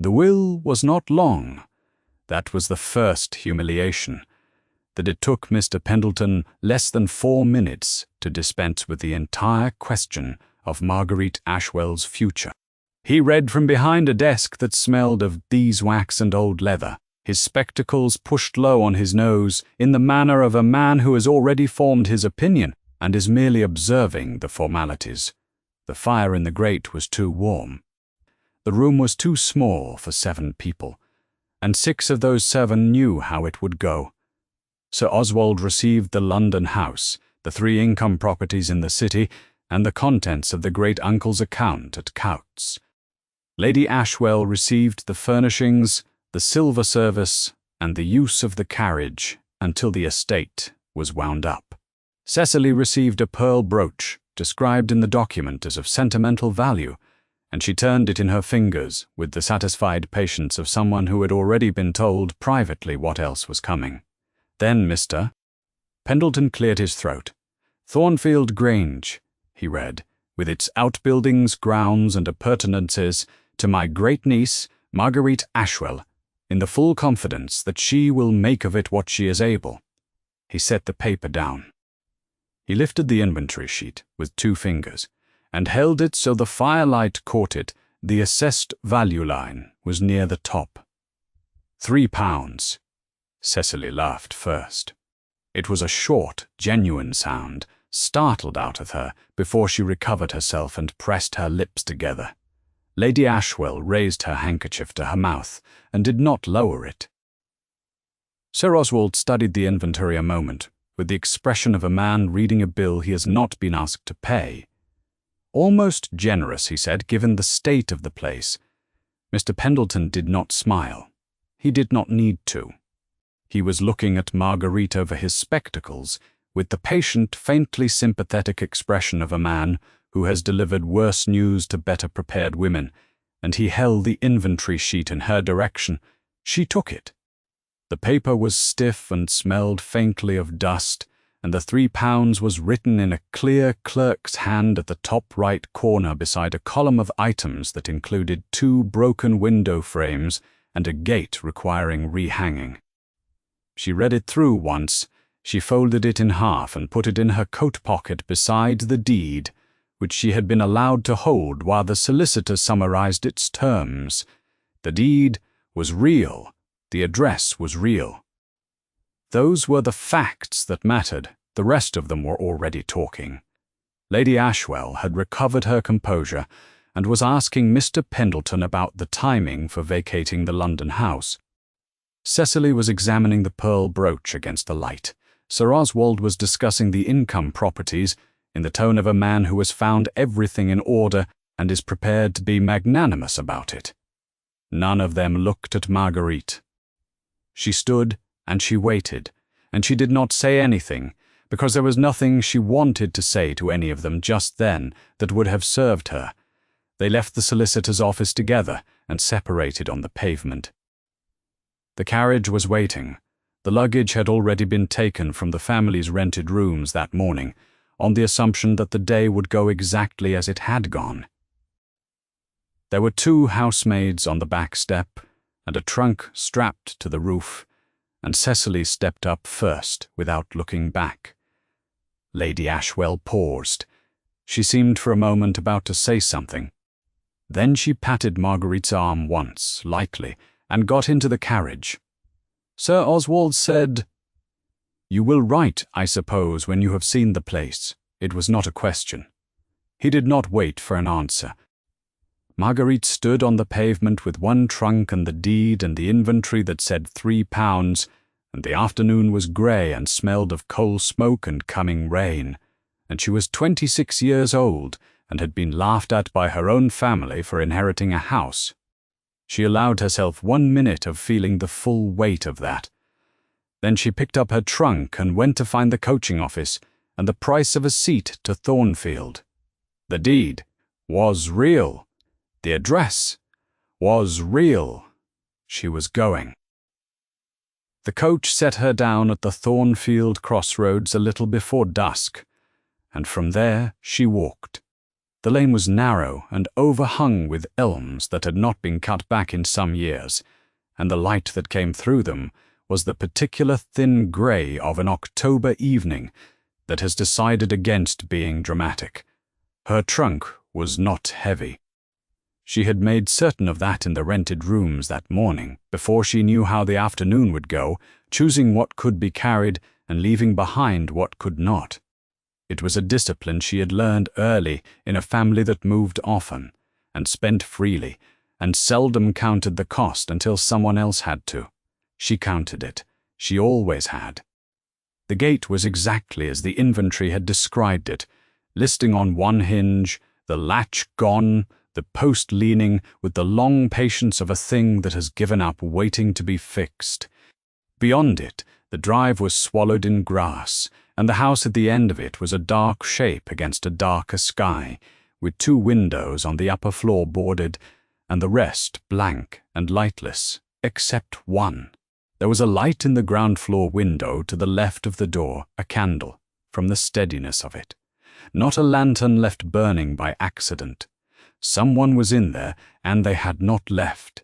The will was not long. That was the first humiliation, that it took Mr. Pendleton less than 4 minutes to dispense with the entire question of Marguerite Ashwell's future. He read from behind a desk that smelled of beeswax and old leather, his spectacles pushed low on his nose in the manner of a man who has already formed his opinion and is merely observing the formalities. The fire in the grate was too warm. The room was too small for 7 people, and 6 of those 7 knew how it would go. Sir Oswald received the London house, the 3 income properties in the city, and the contents of the great-uncle's account at Coutts. Lady Ashwell received the furnishings, the silver service, and the use of the carriage until the estate was wound up. Cecily received a pearl brooch, described in the document as of sentimental value, and she turned it in her fingers with the satisfied patience of someone who had already been told privately what else was coming. Then Mr. Pendleton cleared his throat. Thornfield Grange, he read, with its outbuildings, grounds, and appurtenances, to my great-niece, Marguerite Ashwell, in the full confidence that she will make of it what she is able. He set the paper down. He lifted the inventory sheet with 2 fingers, and held it so the firelight caught it. The assessed value line was near the top. £3. Cecily laughed first. It was a short, genuine sound, startled out of her before she recovered herself and pressed her lips together. Lady Ashwell raised her handkerchief to her mouth and did not lower it. Sir Oswald studied the inventory a moment, with the expression of a man reading a bill he has not been asked to pay. Almost generous, he said, given the state of the place. Mr. Pendleton did not smile. He did not need to. He was looking at Marguerite over his spectacles with the patient, faintly sympathetic expression of a man who has delivered worse news to better prepared women, and he held the inventory sheet in her direction. She took it. The paper was stiff and smelled faintly of dust, and the £3 was written in a clear clerk's hand at the top right corner beside a column of items that included 2 broken window frames and a gate requiring rehanging. She read it through once. She folded it in half and put it in her coat pocket beside the deed, which she had been allowed to hold while the solicitor summarized its terms. The deed was real. The address was real. Those were the facts that mattered. The rest of them were already talking. Lady Ashwell had recovered her composure and was asking Mr. Pendleton about the timing for vacating the London house. Cecily was examining the pearl brooch against the light. Sir Oswald was discussing the income properties in the tone of a man who has found everything in order and is prepared to be magnanimous about it. None of them looked at Marguerite. She stood and she waited, and she did not say anything, because there was nothing she wanted to say to any of them just then that would have served her. They left the solicitor's office together and separated on the pavement. The carriage was waiting. The luggage had already been taken from the family's rented rooms that morning, on the assumption that the day would go exactly as it had gone. There were 2 housemaids on the back step, and a trunk strapped to the roof, and Cecily stepped up first without looking back. Lady Ashwell paused. She seemed for a moment about to say something. Then she patted Marguerite's arm once, lightly, and got into the carriage. Sir Oswald said, "You will write, I suppose, when you have seen the place." It was not a question. He did not wait for an answer. Marguerite stood on the pavement with one trunk and the deed and the inventory that said £3, and the afternoon was grey and smelled of coal smoke and coming rain, and she was 26 years old and had been laughed at by her own family for inheriting a house. She allowed herself 1 minute of feeling the full weight of that. Then she picked up her trunk and went to find the coaching office and the price of a seat to Thornfield. The deed was real. The address was real. She was going. The coach set her down at the Thornfield crossroads a little before dusk, and from there she walked. The lane was narrow and overhung with elms that had not been cut back in some years, and the light that came through them was the particular thin grey of an October evening that has decided against being dramatic. Her trunk was not heavy. She had made certain of that in the rented rooms that morning, before she knew how the afternoon would go, choosing what could be carried and leaving behind what could not. It was a discipline she had learned early in a family that moved often, and spent freely, and seldom counted the cost until someone else had to. She counted it. She always had. The gate was exactly as the inventory had described it, listing on one hinge, the latch gone, the post leaning with the long patience of a thing that has given up waiting to be fixed. Beyond it, the drive was swallowed in grass, and the house at the end of it was a dark shape against a darker sky, with 2 windows on the upper floor boarded, and the rest blank and lightless, except one. There was a light in the ground floor window to the left of the door, a candle, from the steadiness of it. Not a lantern left burning by accident. Someone was in there, and they had not left.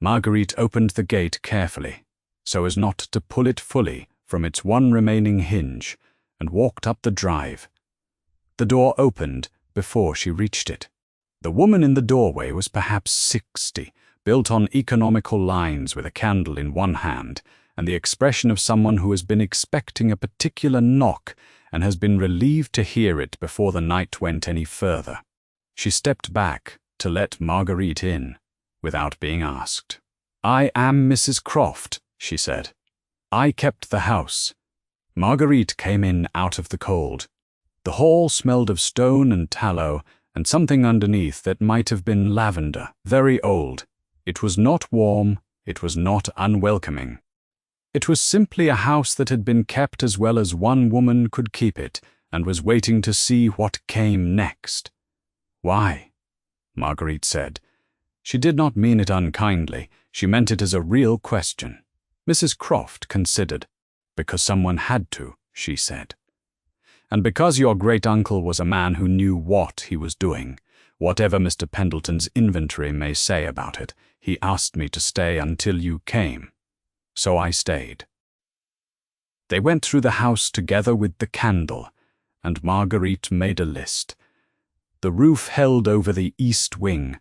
Marguerite opened the gate carefully, so as not to pull it fully from its one remaining hinge, and walked up the drive. The door opened before she reached it. The woman in the doorway was perhaps 60, built on economical lines with a candle in one hand, and the expression of someone who has been expecting a particular knock and has been relieved to hear it before the night went any further. She stepped back to let Marguerite in, without being asked. "I am Mrs. Croft," she said. "I kept the house." Marguerite came in out of the cold. The hall smelled of stone and tallow, and something underneath that might have been lavender, very old. It was not warm, it was not unwelcoming. It was simply a house that had been kept as well as one woman could keep it, and was waiting to see what came next. "Why?" Marguerite said. She did not mean it unkindly, she meant it as a real question. Mrs. Croft considered. "Because someone had to," she said. "And because your great-uncle was a man who knew what he was doing. Whatever Mr. Pendleton's inventory may say about it, he asked me to stay until you came. So I stayed." They went through the house together with the candle, and Marguerite made a list. The roof held over the east wing.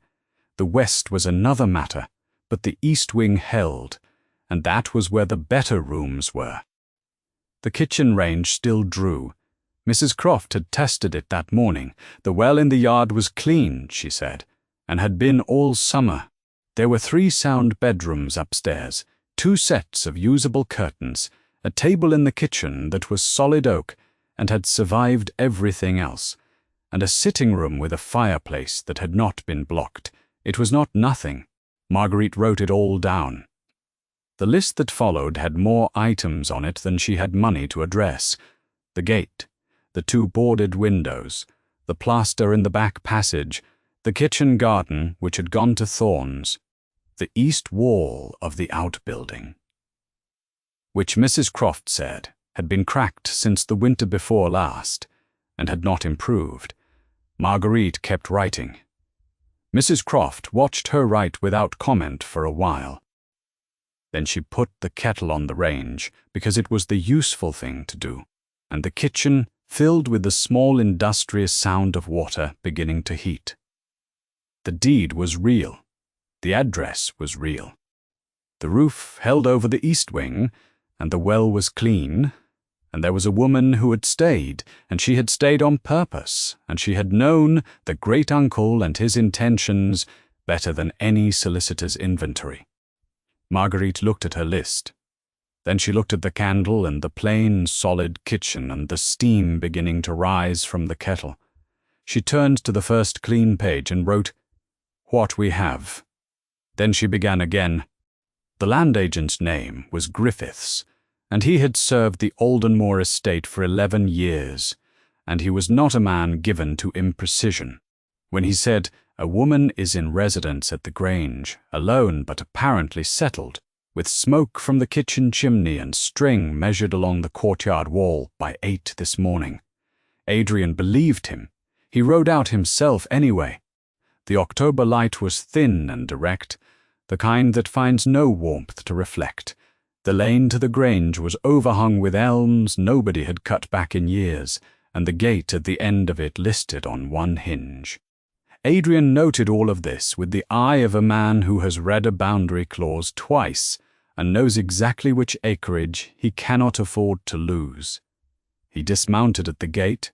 The west was another matter, but the east wing held, and that was where the better rooms were. The kitchen range still drew. Mrs. Croft had tested it that morning. The well in the yard was clean, she said, and had been all summer. There were 3 sound bedrooms upstairs, 2 sets of usable curtains, a table in the kitchen that was solid oak and had survived everything else, and a sitting room with a fireplace that had not been blocked. It was not nothing. Marguerite wrote it all down. The list that followed had more items on it than she had money to address. The gate, the 2 boarded windows, the plaster in the back passage, the kitchen garden which had gone to thorns, the east wall of the outbuilding, which Mrs. Croft said had been cracked since the winter before last, and had not improved. Marguerite kept writing. Mrs. Croft watched her write without comment for a while. Then she put the kettle on the range, because it was the useful thing to do, and the kitchen filled with the small industrious sound of water beginning to heat. The deed was real. The address was real. The roof held over the east wing, and the well was clean, and there was a woman who had stayed, and she had stayed on purpose, and she had known the great-uncle and his intentions better than any solicitor's inventory. Marguerite looked at her list. Then she looked at the candle and the plain, solid kitchen and the steam beginning to rise from the kettle. She turned to the first clean page and wrote, "What we have." Then she began again. The land agent's name was Griffiths, and he had served the Aldenmore estate for 11 years, and he was not a man given to imprecision. When he said, "A woman is in residence at the Grange, alone but apparently settled, with smoke from the kitchen chimney and string measured along the courtyard wall by 8 this morning," Adrian believed him. He rode out himself anyway. The October light was thin and direct, the kind that finds no warmth to reflect. The lane to the Grange was overhung with elms nobody had cut back in years, and the gate at the end of it listed on one hinge. Adrian noted all of this with the eye of a man who has read a boundary clause twice and knows exactly which acreage he cannot afford to lose. He dismounted at the gate.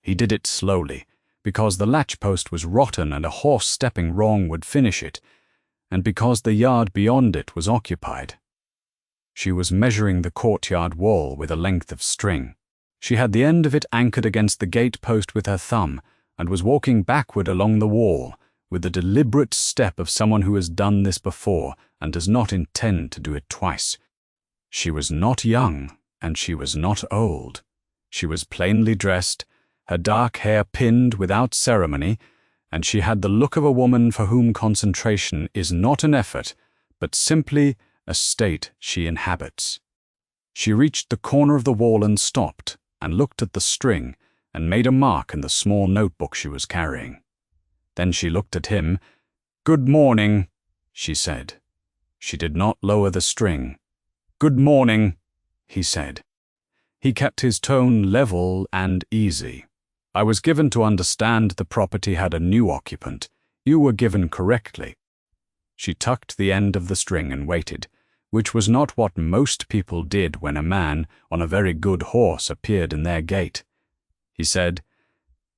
He did it slowly, because the latch-post was rotten and a horse stepping wrong would finish it, and because the yard beyond it was occupied. She was measuring the courtyard wall with a length of string. She had the end of it anchored against the gate-post with her thumb, and was walking backward along the wall, with the deliberate step of someone who has done this before and does not intend to do it twice. She was not young, and she was not old. She was plainly dressed, her dark hair pinned without ceremony, and she had the look of a woman for whom concentration is not an effort, but simply a state she inhabits. She reached the corner of the wall and stopped, and looked at the string, and made a mark in the small notebook she was carrying. Then she looked at him. "Good morning," she said. She did not lower the string. "Good morning," he said. He kept his tone level and easy. "I was given to understand the property had a new occupant. You were given correctly." She tucked the end of the string and waited, which was not what most people did when a man on a very good horse appeared in their gate. He said,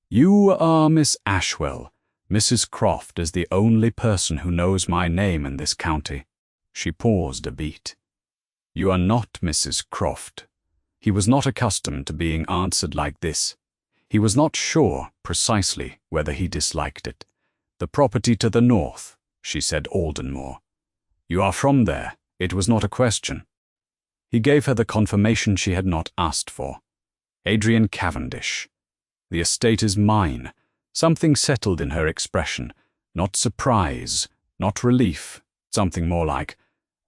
"You are Miss Ashwell. Mrs. Croft is the only person who knows my name in this county." She paused a beat. "You are not Mrs. Croft." He was not accustomed to being answered like this. He was not sure precisely whether he disliked it. "The property to the north," she said, "Aldenmore. You are from there. It was not a question." He gave her the confirmation she had not asked for. "Adrian Cavendish. The estate is mine." Something settled in her expression, not surprise, not relief, something more like,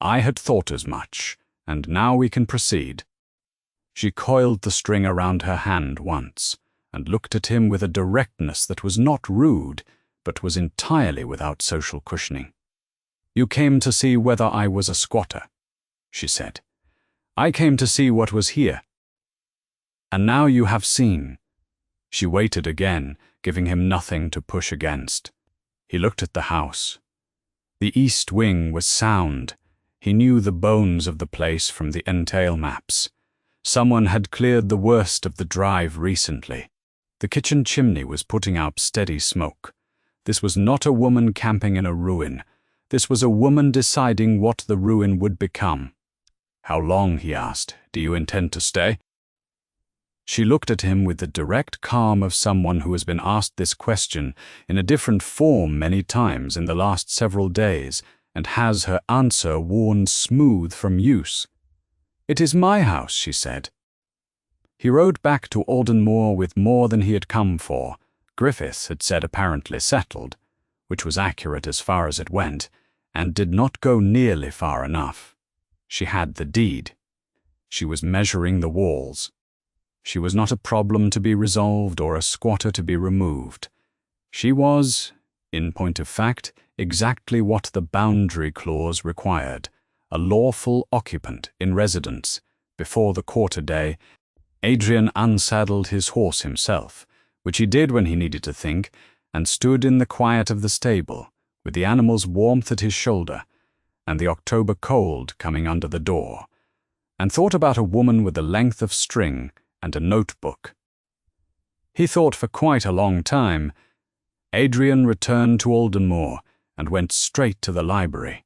"I had thought as much, and now we can proceed." She coiled the string around her hand once, and looked at him with a directness that was not rude, but was entirely without social cushioning. "You came to see whether I was a squatter," she said. "I came to see what was here." "And now you have seen." She waited again, giving him nothing to push against. He looked at the house. The east wing was sound. He knew the bones of the place from the entail maps. Someone had cleared the worst of the drive recently. The kitchen chimney was putting out steady smoke. This was not a woman camping in a ruin. This was a woman deciding what the ruin would become. "How long?" he asked. "Do you intend to stay?" She looked at him with the direct calm of someone who has been asked this question in a different form many times in the last several days, and has her answer worn smooth from use. "It is my house," she said. He rode back to Aldenmore with more than he had come for. Griffiths had said apparently settled, which was accurate as far as it went, and did not go nearly far enough. She had the deed. She was measuring the walls. She was not a problem to be resolved or a squatter to be removed. She was, in point of fact, exactly what the boundary clause required, a lawful occupant in residence. Before the quarter day, Adrian unsaddled his horse himself, which he did when he needed to think, and stood in the quiet of the stable, with the animal's warmth at his shoulder, and the October cold coming under the door, and thought about a woman with a length of string and a notebook. He thought for quite a long time. Adrian returned to Aldenmore and went straight to the library.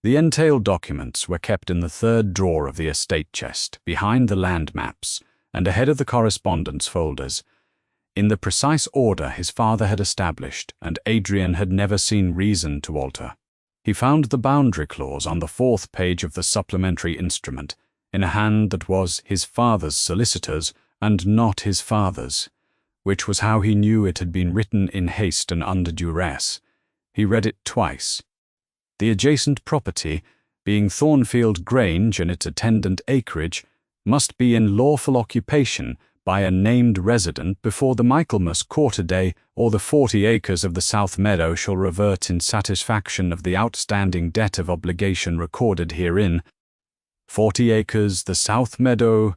The entail documents were kept in the third drawer of the estate chest, behind the land maps, and ahead of the correspondence folders, in the precise order his father had established, and Adrian had never seen reason to alter. He found the boundary clause on the 4th page of the supplementary instrument, in a hand that was his father's solicitor's and not his father's, which was how he knew it had been written in haste and under duress. He read it twice. The adjacent property, being Thornfield Grange and its attendant acreage, must be in lawful occupation by a named resident before the Michaelmas quarter day or the 40 acres of the South Meadow shall revert in satisfaction of the outstanding debt of obligation recorded herein. 40 acres, the South Meadow,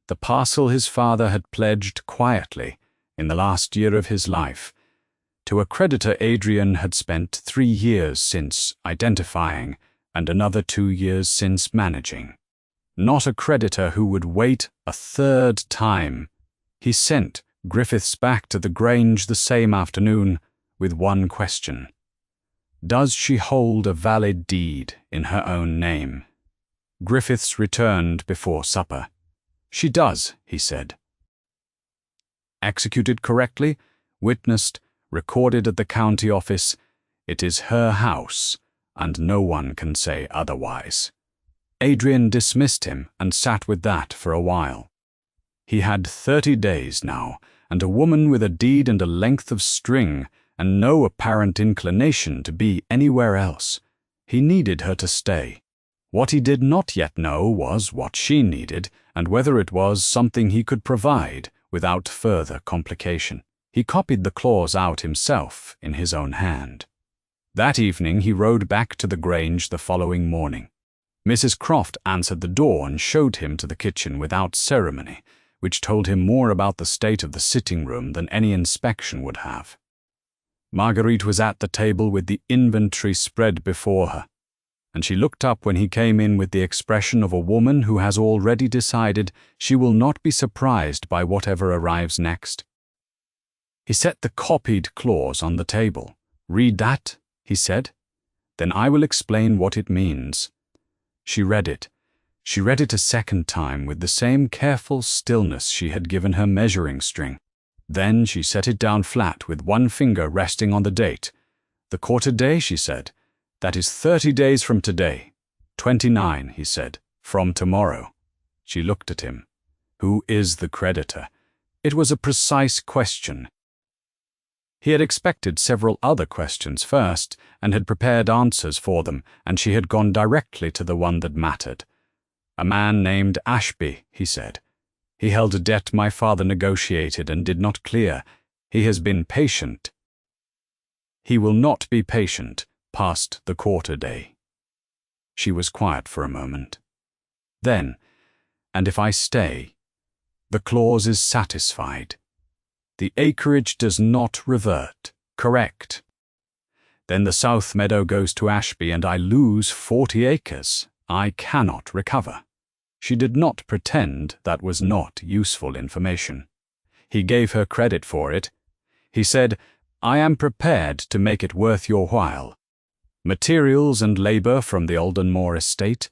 the parcel his father had pledged quietly in the last year of his life, to a creditor Adrian had spent 3 years since identifying and another 2 years since managing. Not a creditor who would wait a third time. He sent Griffiths back to the Grange the same afternoon with one question. Does she hold a valid deed in her own name? Griffiths returned before supper. She does, he said. Executed correctly, witnessed, recorded at the county office. It is her house, and no one can say otherwise. Adrian dismissed him and sat with that for a while. He had 30 days now, and a woman with a deed and a length of string, and no apparent inclination to be anywhere else. He needed her to stay. What he did not yet know was what she needed, and whether it was something he could provide without further complication. He copied the clause out himself in his own hand. That evening he rode back to the Grange the following morning. Mrs. Croft answered the door and showed him to the kitchen without ceremony, which told him more about the state of the sitting-room than any inspection would have. Marguerite was at the table with the inventory spread before her, and she looked up when he came in with the expression of a woman who has already decided she will not be surprised by whatever arrives next. He set the copied clause on the table. "Read that," he said. "Then I will explain what it means." She read it. She read it a second time with the same careful stillness she had given her measuring string. Then she set it down flat with one finger resting on the date. "The quarter day," she said. "That is 30 days from today." 29, he said, "from tomorrow." She looked at him. Who is the creditor? It was a precise question. He had expected several other questions first, and had prepared answers for them, and she had gone directly to the one that mattered. "A man named Ashby," he said. "He held a debt my father negotiated and did not clear. He has been patient. He will not be patient past the quarter day." She was quiet for a moment. Then, "And if I stay, the clause is satisfied. The acreage does not revert, correct? Then the South Meadow goes to Ashby and I lose 40 acres. I cannot recover." She did not pretend that was not useful information. He gave her credit for it. He said, "I am prepared to make it worth your while. Materials and labor from the Aldenmore estate,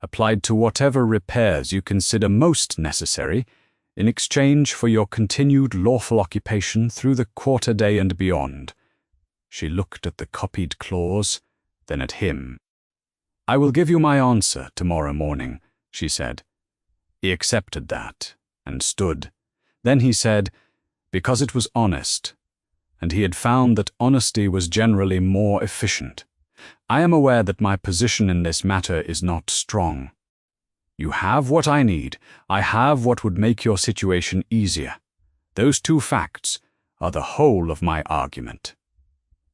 applied to whatever repairs you consider most necessary, in exchange for your continued lawful occupation through the quarter day and beyond." She looked at the copied clause, then at him. "I will give you my answer tomorrow morning," she said. He accepted that, and stood. Then he said, because it was honest, and he had found that honesty was generally more efficient, "I am aware that my position in this matter is not strong. You have what I need. I have what would make your situation easier. Those two facts are the whole of my argument."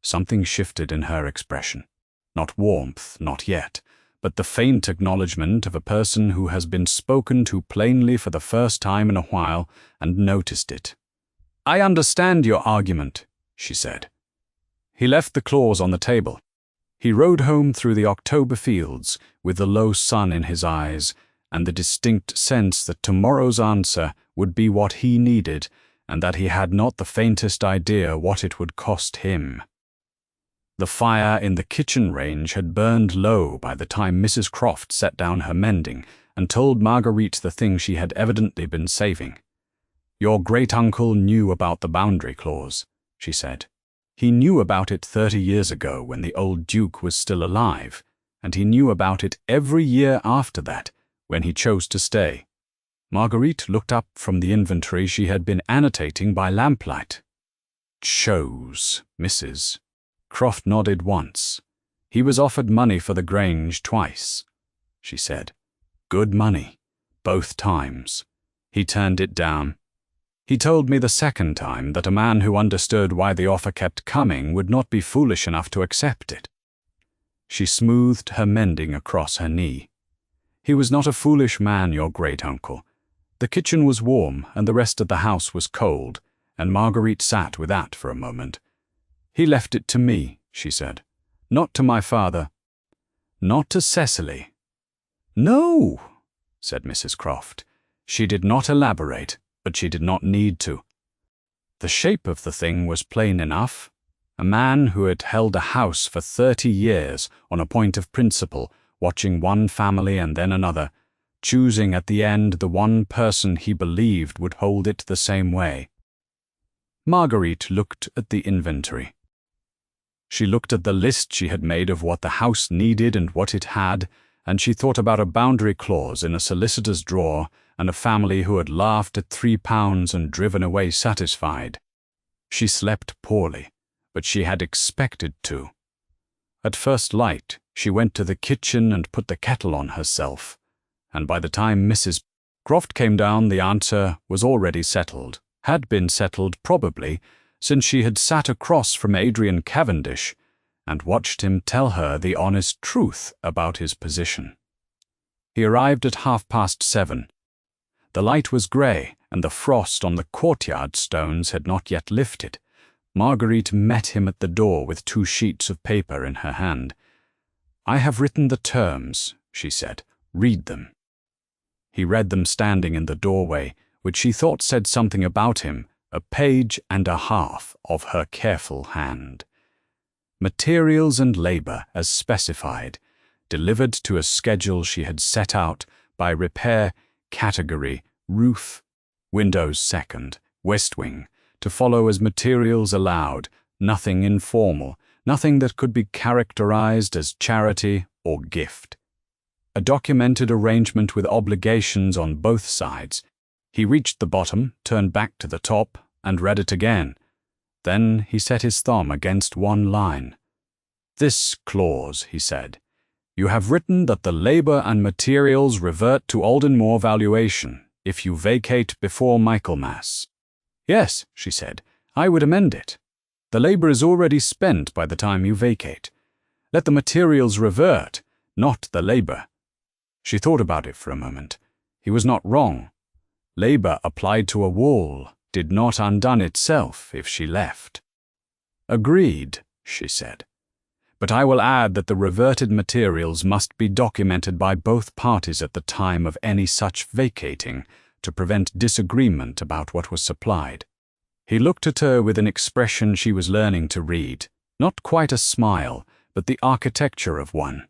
Something shifted in her expression. Not warmth, not yet, but the faint acknowledgement of a person who has been spoken to plainly for the first time in a while and noticed it. "I understand your argument," she said. He left the clause on the table. He rode home through the October fields with the low sun in his eyes and the distinct sense that tomorrow's answer would be what he needed and that he had not the faintest idea what it would cost him. The fire in the kitchen range had burned low by the time Mrs. Croft set down her mending and told Marguerite the thing she had evidently been saving. "Your great-uncle knew about the boundary clause," she said. "He knew about it 30 years ago when the old Duke was still alive, and he knew about it every year after that, when he chose to stay." Marguerite looked up from the inventory she had been annotating by lamplight. "Chose, Mrs." Croft nodded once. "He was offered money for the Grange twice," she said. "Good money, both times. He turned it down. He told me the second time that a man who understood why the offer kept coming would not be foolish enough to accept it. She smoothed her mending across her knee. He was not a foolish man, your great-uncle. The kitchen was warm and the rest of the house was cold, and Marguerite sat with that for a moment. He left it to me, she said. Not to my father. Not to Cecily. No, said Mrs. Croft. She did not elaborate, but she did not need to. The shape of the thing was plain enough. A man who had held a house for 30 years on a point of principle, watching one family and then another, choosing at the end the one person he believed would hold it the same way. Marguerite looked at the inventory. She looked at the list she had made of what the house needed and what it had, and she thought about a boundary clause in a solicitor's drawer and a family who had laughed at £3 and driven away satisfied. She slept poorly, but she had expected to. At first light, she went to the kitchen and put the kettle on herself, and by the time Mrs. Croft came down, the answer was already settled, had been settled probably, since she had sat across from Adrian Cavendish and watched him tell her the honest truth about his position. He arrived at 7:30. The light was grey, and the frost on the courtyard stones had not yet lifted. Marguerite met him at the door with 2 sheets of paper in her hand. "I have written the terms," she said. "Read them." He read them standing in the doorway, which she thought said something about him, a page and a half of her careful hand. Materials and labour as specified, delivered to a schedule she had set out by repair, category, roof, windows second, west wing, to follow as materials allowed, nothing informal, nothing that could be characterized as charity or gift. A documented arrangement with obligations on both sides. He reached the bottom, turned back to the top, and read it again. Then he set his thumb against one line. "This clause," he said. "You have written that the labour and materials revert to Aldenmore valuation if you vacate before Michaelmas." "Yes," she said, "I would amend it. The labour is already spent by the time you vacate. Let the materials revert, not the labour." She thought about it for a moment. He was not wrong. Labour applied to a wall did not undone itself if she left. "Agreed," she said. "But I will add that the reverted materials must be documented by both parties at the time of any such vacating, to prevent disagreement about what was supplied." He looked at her with an expression she was learning to read, not quite a smile, but the architecture of one.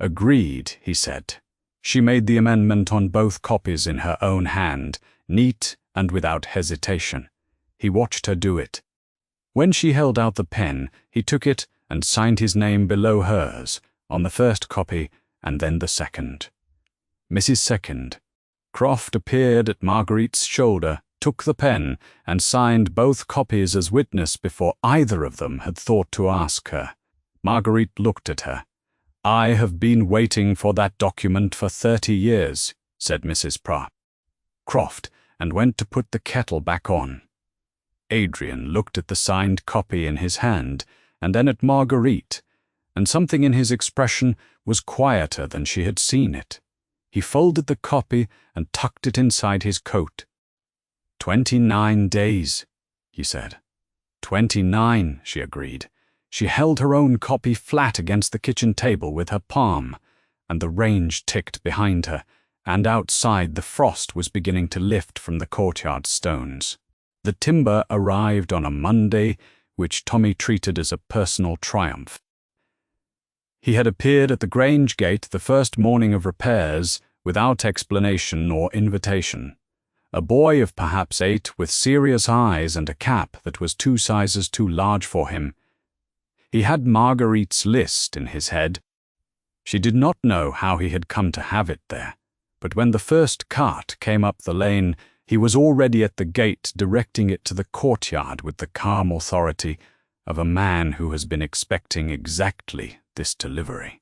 "Agreed," he said. She made the amendment on both copies in her own hand, neat and without hesitation. He watched her do it. When she held out the pen, he took it and signed his name below hers, on the first copy and then the second. Mrs. Second. Croft appeared at Marguerite's shoulder, took the pen, and signed both copies as witness before either of them had thought to ask her. Marguerite looked at her. "I have been waiting for that document for 30 years, said Mrs. Croft, and went to put the kettle back on. Adrian looked at the signed copy in his hand, and then at Marguerite, and something in his expression was quieter than she had seen it. He folded the copy and tucked it inside his coat. 29 days, he said. 29, she agreed. She held her own copy flat against the kitchen table with her palm, and the range ticked behind her, and outside the frost was beginning to lift from the courtyard stones. The timber arrived on a Monday, which Tommy treated as a personal triumph. He had appeared at the Grange gate the first morning of repairs, without explanation or invitation. A boy of perhaps 8, with serious eyes and a cap that was 2 sizes too large for him. He had Marguerite's list in his head. She did not know how he had come to have it there, but when the first cart came up the lane, he was already at the gate directing it to the courtyard with the calm authority of a man who has been expecting exactly this delivery.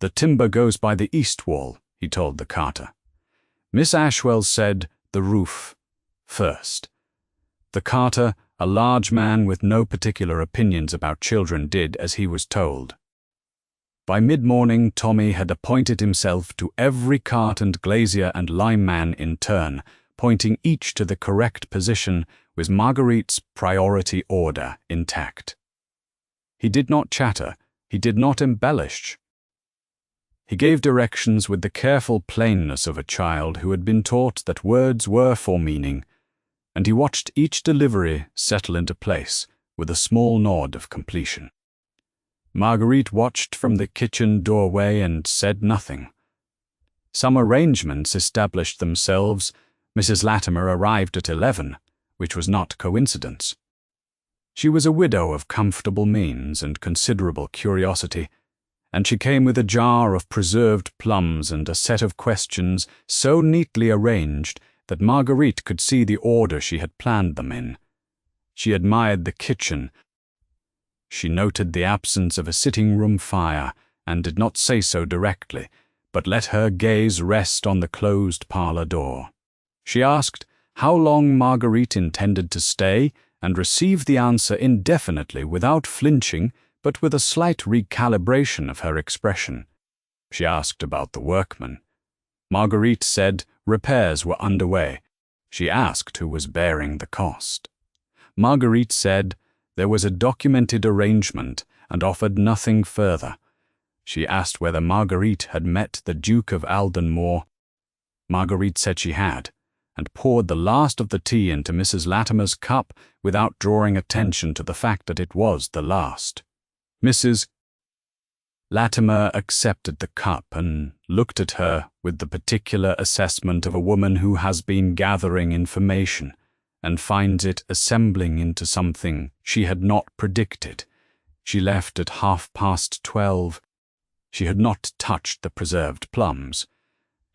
"The timber goes by the east wall," he told the carter. "Miss Ashwell said the roof first. The carter, a large man with no particular opinions about children, did as he was told. By mid-morning, Tommy had appointed himself to every cart and glazier and lineman in turn, pointing each to the correct position with Marguerite's priority order intact. He did not chatter, he did not embellish. He gave directions with the careful plainness of a child who had been taught that words were for meaning, and he watched each delivery settle into place with a small nod of completion. Marguerite watched from the kitchen doorway and said nothing. Some arrangements established themselves. Mrs. Latimer arrived at 11, which was not coincidence. She was a widow of comfortable means and considerable curiosity, and she came with a jar of preserved plums and a set of questions so neatly arranged that Marguerite could see the order she had planned them in. She admired the kitchen. She noted the absence of a sitting-room fire and did not say so directly, but let her gaze rest on the closed parlor door. She asked how long Marguerite intended to stay and received the answer indefinitely without flinching, but with a slight recalibration of her expression. She asked about the workmen. Marguerite said repairs were underway. She asked who was bearing the cost. Marguerite said there was a documented arrangement and offered nothing further. She asked whether Marguerite had met the Duke of Aldenmore. Marguerite said she had, and poured the last of the tea into Mrs. Latimer's cup without drawing attention to the fact that it was the last. Mrs. Latimer accepted the cup and looked at her with the particular assessment of a woman who has been gathering information and finds it assembling into something she had not predicted. She left at 12:30. She had not touched the preserved plums.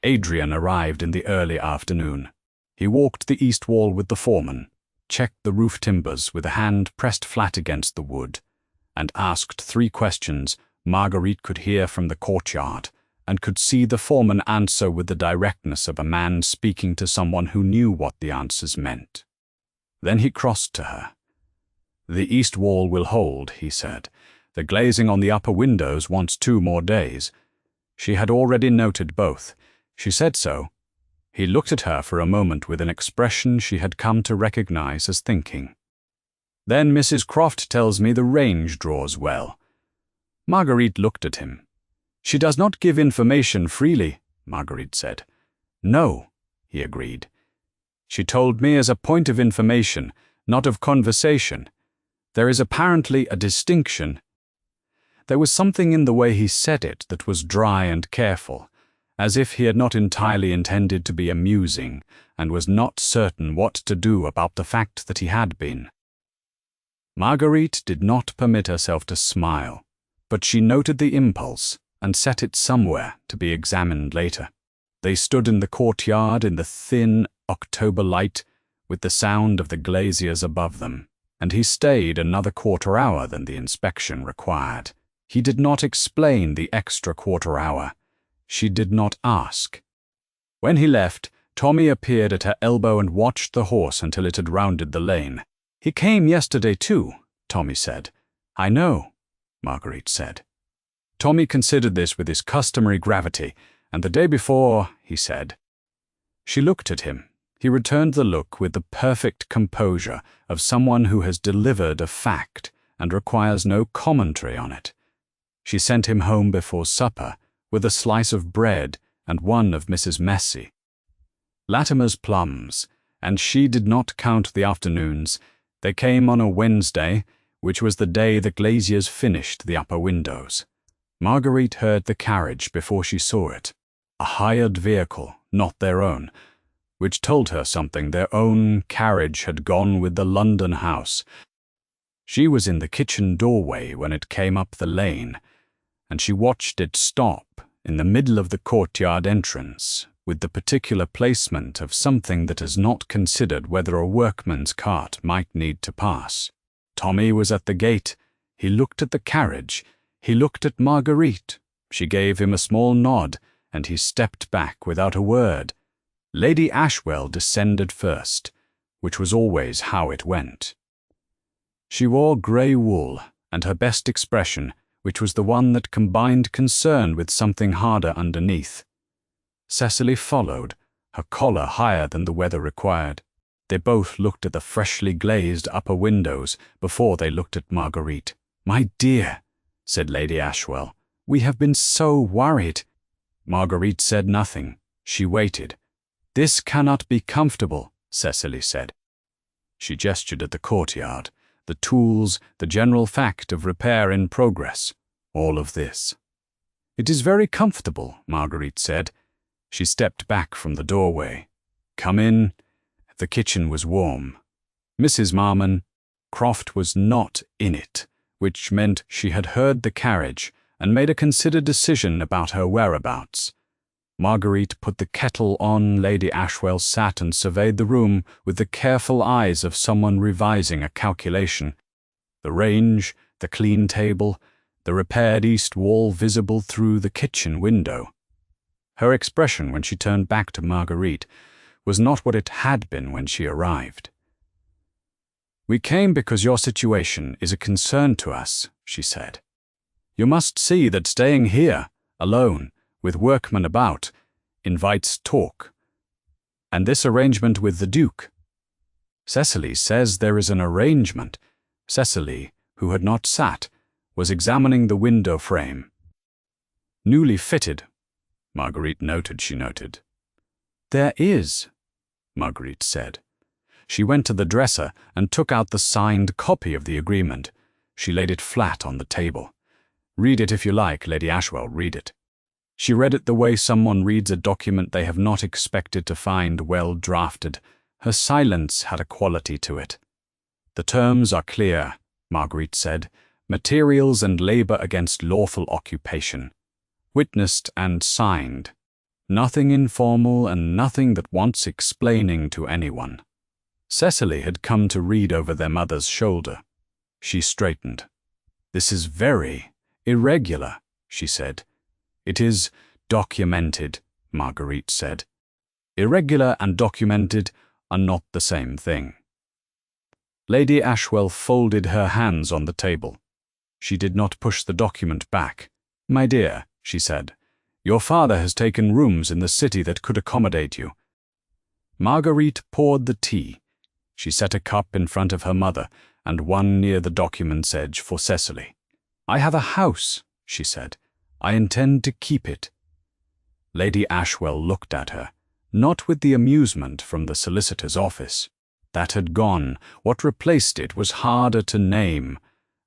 Adrian arrived in the early afternoon. He walked the east wall with the foreman, checked the roof timbers with a hand pressed flat against the wood, and asked 3 questions Marguerite could hear from the courtyard, and could see the foreman answer with the directness of a man speaking to someone who knew what the answers meant. Then he crossed to her. "The east wall will hold," he said. "The glazing on the upper windows wants 2 more days." She had already noted both. She said so. He looked at her for a moment with an expression she had come to recognize as thinking. "Then Mrs. Croft tells me the range draws well." Marguerite looked at him. "She does not give information freely," Marguerite said. "No," he agreed. "She told me as a point of information, not of conversation. There is apparently a distinction." There was something in the way he said it that was dry and careful, as if he had not entirely intended to be amusing and was not certain what to do about the fact that he had been. Marguerite did not permit herself to smile, but she noted the impulse and set it somewhere to be examined later. They stood in the courtyard in the thin October light with the sound of the glaziers above them, and he stayed another quarter hour than the inspection required. He did not explain the extra quarter hour. She did not ask. When he left, Tommy appeared at her elbow and watched the horse until it had rounded the lane. "He came yesterday too," Tommy said. "I know," Marguerite said. Tommy considered this with his customary gravity, and the day before, he said. She looked at him. He returned the look with the perfect composure of someone who has delivered a fact and requires no commentary on it. She sent him home before supper with a slice of bread and one of Mrs. Messy. Latimer's plums, and she did not count the afternoons. They came on a Wednesday, which was the day the glaziers finished the upper windows. Marguerite heard the carriage before she saw it. A hired vehicle, not their own, which told her something. Their own carriage had gone with the London house. She was in the kitchen doorway when it came up the lane, and she watched it stop in the middle of the courtyard entrance, with the particular placement of something that is not considered whether a workman's cart might need to pass. Tommy was at the gate. He looked at the carriage. He looked at Marguerite. She gave him a small nod, and he stepped back without a word. Lady Ashwell descended first. which was always how it went. She wore grey wool, and her best expression, which was the one that combined concern with something harder underneath. Cecily followed, her collar higher than the weather required. They both looked at the freshly glazed upper windows before they looked at Marguerite. "My dear," said Lady Ashwell, "we have been so worried." Marguerite said nothing. She waited. "This cannot be comfortable," Cecily said. She gestured at the courtyard, the tools, the general fact of repair in progress, all of this. "It is very comfortable," Marguerite said. She stepped back from the doorway. "Come in." The kitchen was warm. Mrs. Marmon, Croft was not in it, which meant she had heard the carriage and made a considered decision about her whereabouts. Marguerite put the kettle on. Lady Ashwell sat and surveyed the room with the careful eyes of someone revising a calculation. The range, the clean table, the repaired east wall visible through the kitchen window. Her expression when she turned back to Marguerite was not what it had been when she arrived. "We came because your situation is a concern to us," she said. "You must see that staying here, alone, with workmen about, invites talk. And this arrangement with the Duke." "Cecily says there is an arrangement." Cecily, who had not sat, was examining the window frame. "Newly fitted," Marguerite noted. "There is," Marguerite said. She went to the dresser and took out the signed copy of the agreement. She laid it flat on the table. "Read it if you like, Lady Ashwell, read it." She read it the way someone reads a document they have not expected to find well drafted. Her silence had a quality to it. "The terms are clear," Marguerite said. "Materials and labor against lawful occupation. Witnessed and signed. Nothing informal and nothing that wants explaining to anyone." Cecily had come to read over their mother's shoulder. She straightened. "This is very irregular," she said. "It is documented," Marguerite said. "Irregular and documented are not the same thing." Lady Ashwell folded her hands on the table. She did not push the document back. "My dear," she said, "your father has taken rooms in the city that could accommodate you." Marguerite poured the tea. She set a cup in front of her mother and one near the document's edge for Cecily. "I have a house," she said. "I intend to keep it." Lady Ashwell looked at her, not with the amusement from the solicitor's office. That had gone. What replaced it was harder to name,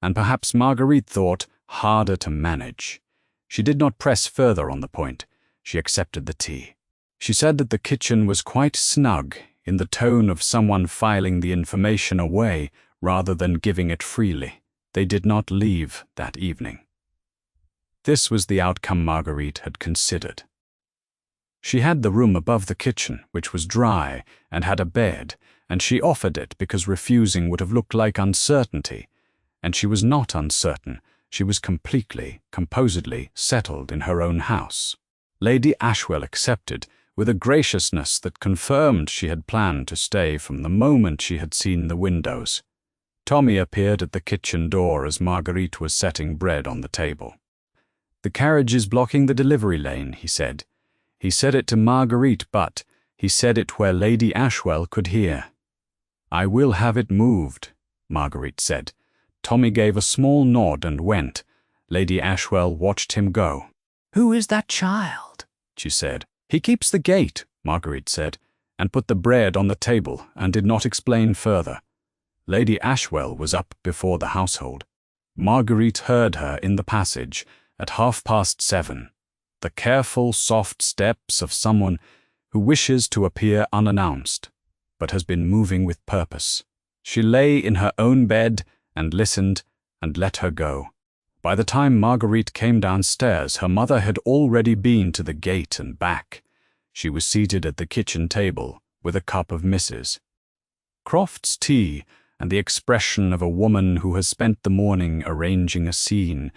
and perhaps Marguerite thought harder to manage. She did not press further on the point. She accepted the tea. She said that the kitchen was quite snug, in the tone of someone filing the information away rather than giving it freely. They did not leave that evening. This was the outcome Marguerite had considered. She had the room above the kitchen, which was dry and had a bed, and she offered it because refusing would have looked like uncertainty. And she was not uncertain. She was completely, composedly settled in her own house. Lady Ashwell accepted, with a graciousness that confirmed she had planned to stay from the moment she had seen the windows. Tommy appeared at the kitchen door as Marguerite was setting bread on the table. "The carriage is blocking the delivery lane," he said. He said it to Marguerite, but he said it where Lady Ashwell could hear. "I will have it moved," Marguerite said. Tommy gave a small nod and went. Lady Ashwell watched him go. "Who is that child?" she said. "He keeps the gate," Marguerite said, and put the bread on the table and did not explain further. Lady Ashwell was up before the household. Marguerite heard her in the passage at 7:30, the careful, soft steps of someone who wishes to appear unannounced, but has been moving with purpose. She lay in her own bed and listened and let her go. By the time Marguerite came downstairs, her mother had already been to the gate and back. She was seated at the kitchen table with a cup of Mrs. Croft's tea and the expression of a woman who has spent the morning arranging a scene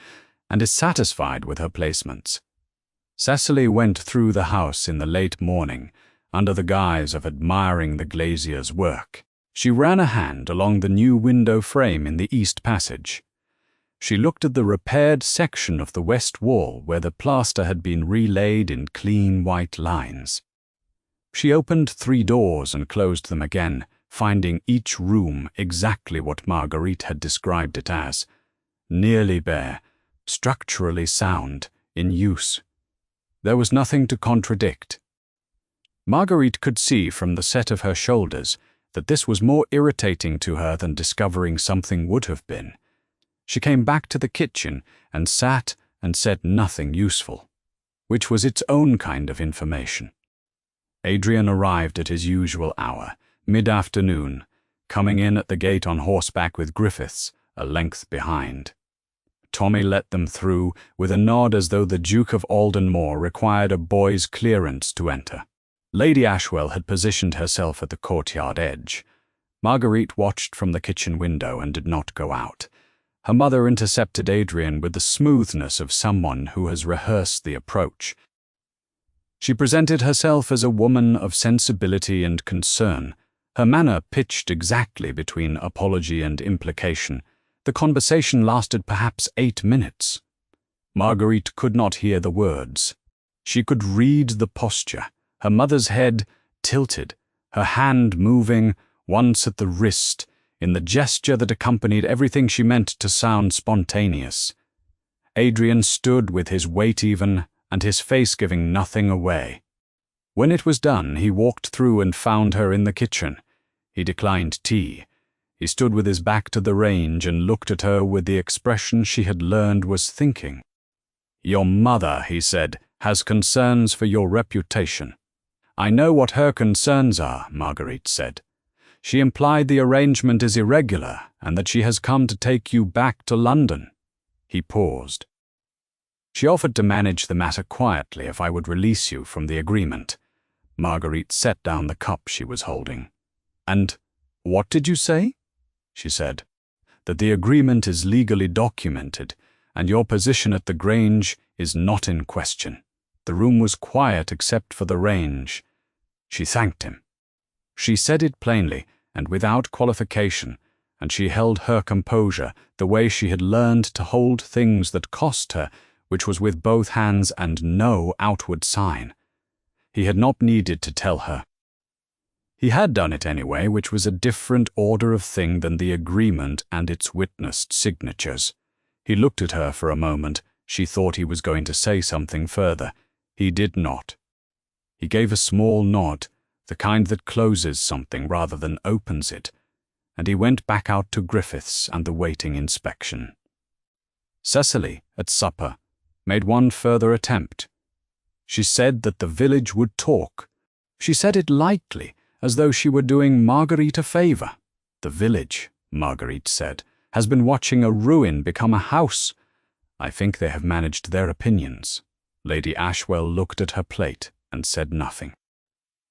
and is satisfied with her placements. Cecily went through the house in the late morning, under the guise of admiring the glazier's work. She ran a hand along the new window frame in the east passage. She looked at the repaired section of the west wall where the plaster had been relaid in clean white lines. She opened 3 doors and closed them again, finding each room exactly what Marguerite had described it as: nearly bare, structurally sound, in use. There was nothing to contradict. Marguerite could see from the set of her shoulders that this was more irritating to her than discovering something would have been. She came back to the kitchen and sat and said nothing useful, which was its own kind of information. Adrian arrived at his usual hour, mid-afternoon, coming in at the gate on horseback with Griffiths a length behind. Tommy let them through with a nod as though the Duke of Aldenmore required a boy's clearance to enter. Lady Ashwell had positioned herself at the courtyard edge. Marguerite watched from the kitchen window and did not go out. Her mother intercepted Adrian with the smoothness of someone who has rehearsed the approach. She presented herself as a woman of sensibility and concern. Her manner pitched exactly between apology and implication. The conversation lasted perhaps 8 minutes. Marguerite could not hear the words. She could read the posture. Her mother's head tilted, her hand moving, once at the wrist, in the gesture that accompanied everything she meant to sound spontaneous. Adrian stood with his weight even and his face giving nothing away. When it was done, he walked through and found her in the kitchen. He declined tea. He stood with his back to the range and looked at her with the expression she had learned was thinking. "Your mother," he said, "has concerns for your reputation." "I know what her concerns are," Marguerite said. "She implied the arrangement is irregular and that she has come to take you back to London." He paused. "She offered to manage the matter quietly if I would release you from the agreement." Marguerite set down the cup she was holding. "And what did you say?" she said. "That the agreement is legally documented and your position at the Grange is not in question." The room was quiet except for the range. She thanked him. She said it plainly and without qualification, and she held her composure the way she had learned to hold things that cost her, which was with both hands and no outward sign. He had not needed to tell her. He had done it anyway, which was a different order of thing than the agreement and its witnessed signatures. He looked at her for a moment. She thought he was going to say something further. He did not. He gave a small nod, the kind that closes something rather than opens it, and he went back out to Griffiths and the waiting inspection. Cecily, at supper, made one further attempt. She said that the village would talk. She said it lightly, as though she were doing Marguerite a favor. "The village," Marguerite said, "has been watching a ruin become a house. I think they have managed their opinions." Lady Ashwell looked at her plate and said nothing.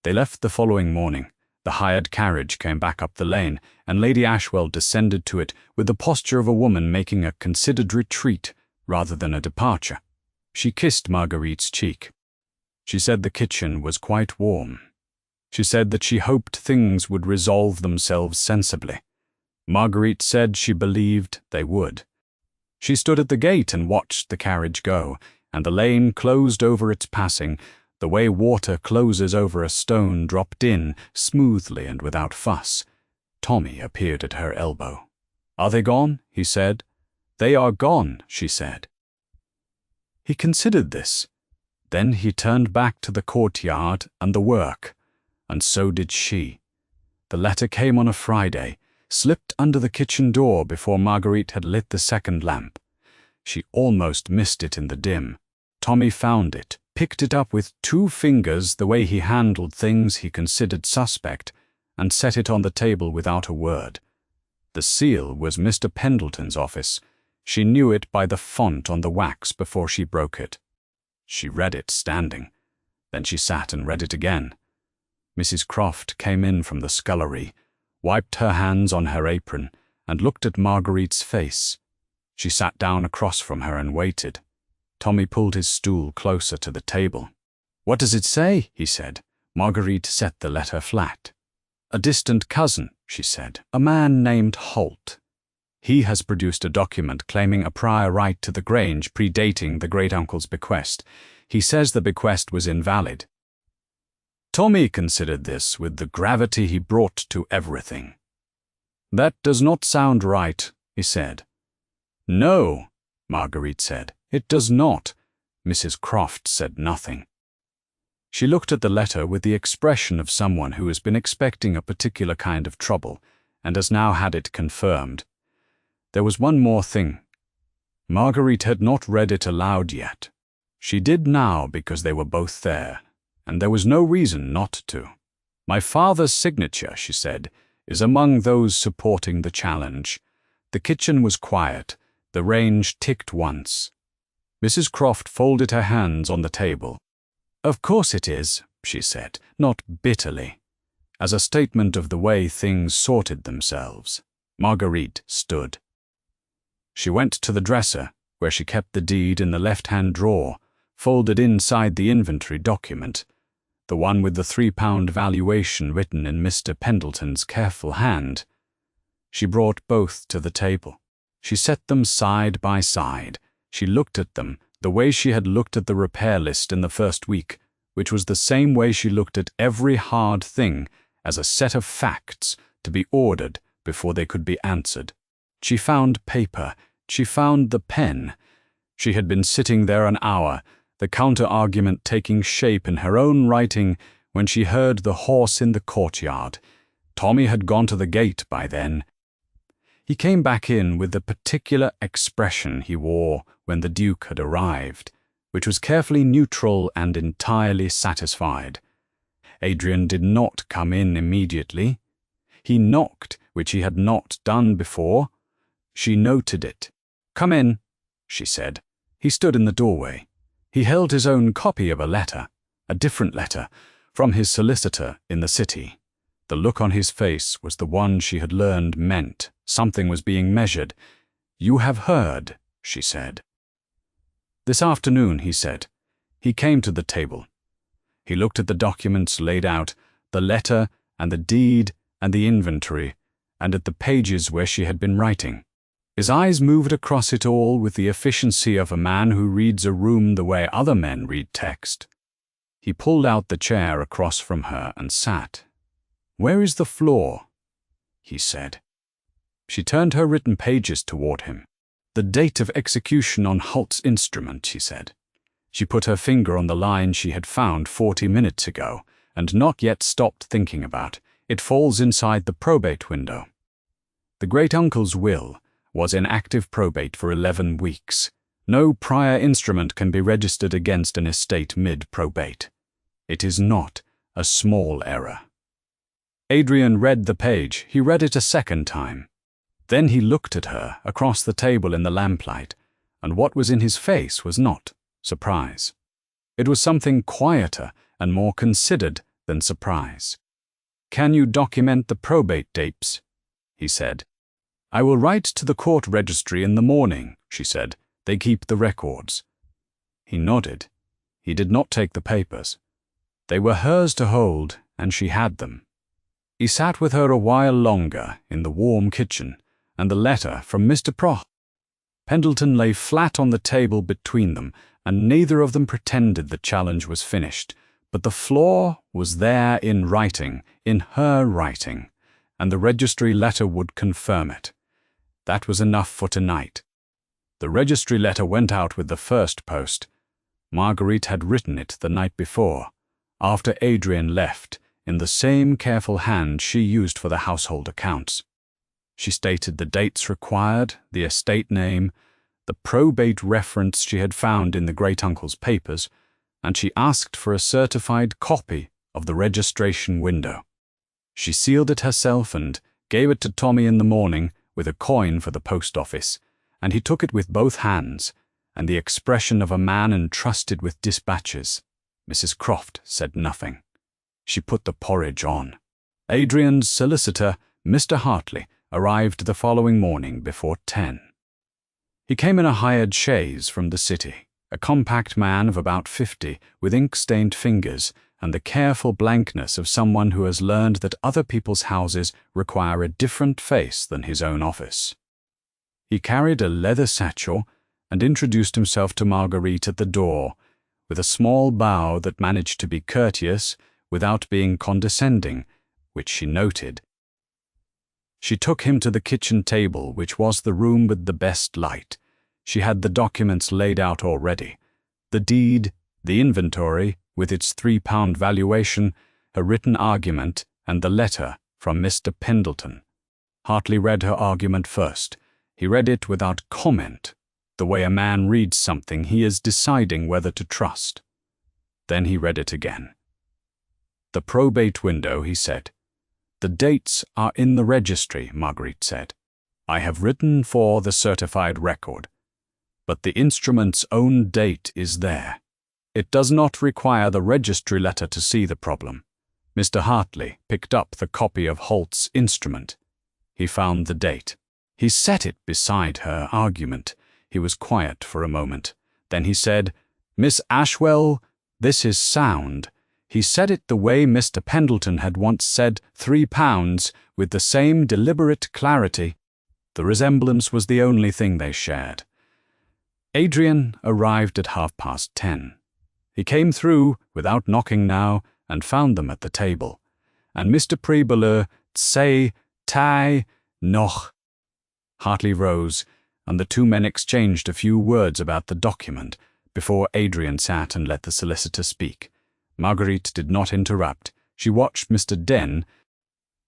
They left the following morning. The hired carriage came back up the lane, and Lady Ashwell descended to it with the posture of a woman making a considered retreat rather than a departure. She kissed Marguerite's cheek. She said the kitchen was quite warm. She said that she hoped things would resolve themselves sensibly. Marguerite said she believed they would. She stood at the gate and watched the carriage go, and the lane closed over its passing, the way water closes over a stone dropped in, smoothly and without fuss. Tommy appeared at her elbow. "Are they gone?" he said. "They are gone," she said. He considered this. Then he turned back to the courtyard and the work, and so did she. The letter came on a Friday, slipped under the kitchen door before Marguerite had lit the second lamp. She almost missed it in the dim. Tommy found it, picked it up with 2 fingers the way he handled things he considered suspect, and set it on the table without a word. The seal was Mr. Pendleton's office. She knew it by the font on the wax before she broke it. She read it standing. Then she sat and read it again. Mrs. Croft came in from the scullery, wiped her hands on her apron, and looked at Marguerite's face. She sat down across from her and waited. Tommy pulled his stool closer to the table. "What does it say?" he said. Marguerite set the letter flat. "A distant cousin," she said. "A man named Holt. He has produced a document claiming a prior right to the Grange predating the great-uncle's bequest. He says the bequest was invalid." Tommy considered this with the gravity he brought to everything. "That does not sound right," he said. "No," Marguerite said. "It does not." Mrs. Croft said nothing. She looked at the letter with the expression of someone who has been expecting a particular kind of trouble and has now had it confirmed. There was one more thing. Marguerite had not read it aloud yet. She did now because they were both there, and there was no reason not to. "My father's signature," she said, "is among those supporting the challenge." The kitchen was quiet. The range ticked once. Mrs. Croft folded her hands on the table. "Of course it is," she said, not bitterly, as a statement of the way things sorted themselves. Marguerite stood. She went to the dresser, where she kept the deed in the left-hand drawer, folded inside the inventory document, the one with the £3 valuation written in Mr. Pendleton's careful hand. She brought both to the table. She set them side by side. She looked at them the way she had looked at the repair list in the first week, which was the same way she looked at every hard thing as a set of facts to be ordered before they could be answered. She found paper. She found the pen. She had been sitting there an hour, the counter-argument taking shape in her own writing when she heard the horse in the courtyard. Tommy had gone to the gate by then. He came back in with the particular expression he wore when the Duke had arrived, which was carefully neutral and entirely satisfied. Adrian did not come in immediately. He knocked, which he had not done before. She noted it. "Come in," she said. He stood in the doorway. He held his own copy of a letter, a different letter, from his solicitor in the city. The look on his face was the one she had learned meant something was being measured. "You have heard," she said. "This afternoon," he said. He came to the table. He looked at the documents laid out, the letter and the deed and the inventory, and at the pages where she had been writing. His eyes moved across it all with the efficiency of a man who reads a room the way other men read text. He pulled out the chair across from her and sat. "Where is the floor?" he said. She turned her written pages toward him. "The date of execution on Holt's instrument," she said. She put her finger on the line she had found 40 minutes ago and not yet stopped thinking about. "It falls inside the probate window." The great-uncle's will was in active probate for 11 weeks. No prior instrument can be registered against an estate mid-probate. It is not a small error. Adrian read the page. He read it a second time. Then he looked at her across the table in the lamplight, and what was in his face was not surprise. It was something quieter and more considered than surprise. "Can you document the probate dates?" he said. "I will write to the court registry in the morning," she said. "They keep the records." He nodded. He did not take the papers. They were hers to hold, and she had them. He sat with her a while longer in the warm kitchen, and the letter from Mr. Pendleton lay flat on the table between them, and neither of them pretended the challenge was finished. But the flaw was there in writing, in her writing, and the registry letter would confirm it. That was enough for tonight. The registry letter went out with the first post. Marguerite had written it the night before, after Adrian left, in the same careful hand she used for the household accounts. She stated the dates required, the estate name, the probate reference she had found in the great-uncle's papers, and she asked for a certified copy of the registration window. She sealed it herself and gave it to Tommy in the morning with a coin for the post office, and he took it with both hands, and the expression of a man entrusted with dispatches. Mrs. Croft said nothing. She put the porridge on. Adrian's solicitor, Mr. Hartley, arrived the following morning before 10. He came in a hired chaise from the city, a compact man of about 50, with ink-stained fingers and the careful blankness of someone who has learned that other people's houses require a different face than his own office. He carried a leather satchel and introduced himself to Marguerite at the door, with a small bow that managed to be courteous without being condescending, which she noted. She took him to the kitchen table, which was the room with the best light. She had the documents laid out already: the deed, the inventory, with its £3 valuation, a written argument, and the letter from Mr. Pendleton. Hartley read her argument first. He read it without comment, the way a man reads something he is deciding whether to trust. Then he read it again. The probate window, he said. The dates are in the registry, Marguerite said. I have written for the certified record, but the instrument's own date is there. It does not require the registry letter to see the problem. Mr. Hartley picked up the copy of Holt's instrument. He found the date. He set it beside her argument. He was quiet for a moment. Then he said, Miss Ashwell, this is sound. He said it the way Mr. Pendleton had once said £3, with the same deliberate clarity. The resemblance was the only thing they shared. Adrian arrived at 10:30. He came through, without knocking now, and found them at the table. And Mr. Pribeleur, tsay, tai, noch. Hartley rose, and the two men exchanged a few words about the document before Adrian sat and let the solicitor speak. Marguerite did not interrupt. She watched Mr. Den.